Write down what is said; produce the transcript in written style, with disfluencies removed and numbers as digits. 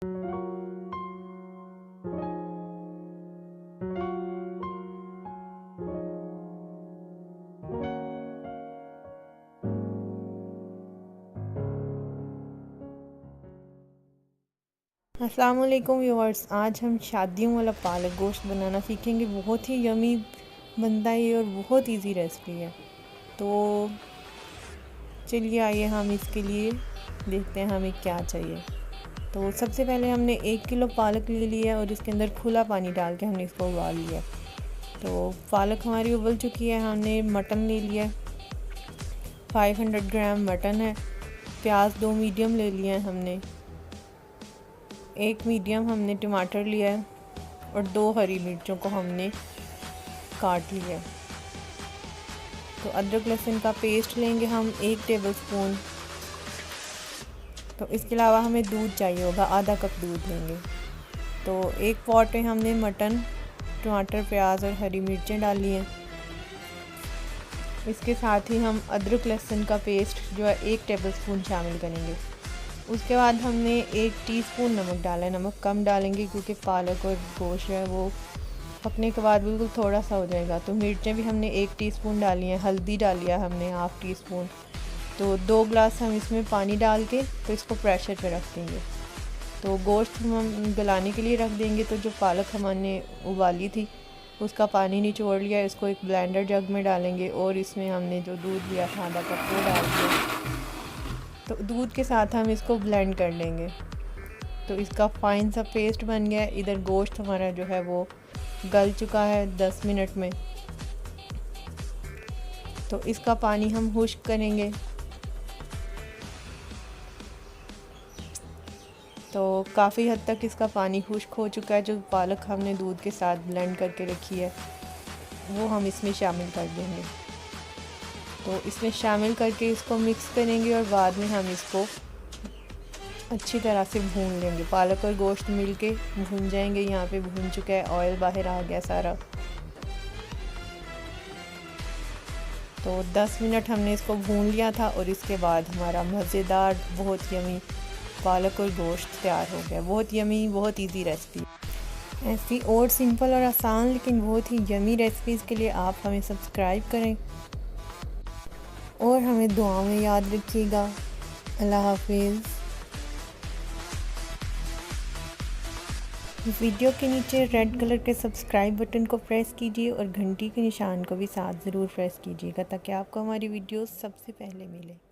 अस्सलाम वालेकुम व्यूअर्स, आज हम शादियों वाला पालक गोश्त बनाना सीखेंगे। बहुत ही यमी बनता है और बहुत इजी रेसिपी है। तो चलिए आइए हम इसके लिए देखते हैं हमें क्या चाहिए। तो सबसे पहले हमने 1 किलो पालक ले लिया और इसके अंदर खुला पानी डाल के हमने इसको उबाल लिया। तो पालक हमारी उबल चुकी है। हमने मटन ले लिया, 500 ग्राम मटन है। प्याज 2 मीडियम ले लिए हैं हमने। 1 मीडियम हमने टमाटर लिया है और 2 हरी मिर्चों को हमने काट लिया है। तो अदरक लहसुन का पेस्ट लेंगे हम 1 टेबलस्पून। तो इसके अलावा हमें दूध चाहिए होगा, आधा कप दूध लेंगे। तो एक पॉट में हमने मटन, टमाटर, प्याज और हरी मिर्चें डाली हैं। इसके साथ ही हम अदरक लहसुन का पेस्ट जो है 1 टेबलस्पून शामिल करेंगे। उसके बाद हमने 1 टीस्पून नमक डाला है। नमक कम डालेंगे क्योंकि पालक और गोश्त है वो पकने के बाद बिल्कुल थोड़ा सा हो जाएगा। तो मिर्चें भी हमने 1 टीस्पून डाली हैं। हल्दी डाली है हमने हाफ़ टी स्पून। तो 2 ग्लास हम इसमें पानी डाल के तो इसको प्रेशर पे रख देंगे। तो गोश्त हम गलाने के लिए रख देंगे। तो जो पालक हमने उबाली थी उसका पानी निचोड़ लिया। इसको एक ब्लेंडर जग में डालेंगे और इसमें हमने जो दूध लिया था आधा कप वो डाल दिया। तो दूध के साथ हम इसको ब्लेंड कर लेंगे। तो इसका फाइन सा पेस्ट बन गया। इधर गोश्त हमारा जो है वो गल चुका है 10 मिनट में। तो इसका पानी हम खुश्क करेंगे। तो काफ़ी हद तक इसका पानी खुश्क हो चुका है। जो पालक हमने दूध के साथ ब्लेंड करके रखी है वो हम इसमें शामिल कर देंगे। तो इसमें शामिल करके इसको मिक्स करेंगे और बाद में हम इसको अच्छी तरह से भून लेंगे। पालक और गोश्त मिलके भून जाएंगे। यहाँ पे भून चुका है, ऑयल बाहर आ गया सारा। तो 10 मिनट हमने इसको भून लिया था और इसके बाद हमारा मज़ेदार बहुत यमी पालक और गोश्त तैयार हो गया। बहुत यमी, बहुत इजी रेसिपी। ऐसी और सिंपल और आसान लेकिन बहुत ही यमी रेसिपीज़ के लिए आप हमें सब्सक्राइब करें और हमें दुआ में याद रखिएगा। अल्लाह हाफिज़। वीडियो के नीचे रेड कलर के सब्सक्राइब बटन को प्रेस कीजिए और घंटी के निशान को भी साथ ज़रूर प्रेस कीजिएगा ताकि आपको हमारी वीडियोस सबसे पहले मिले।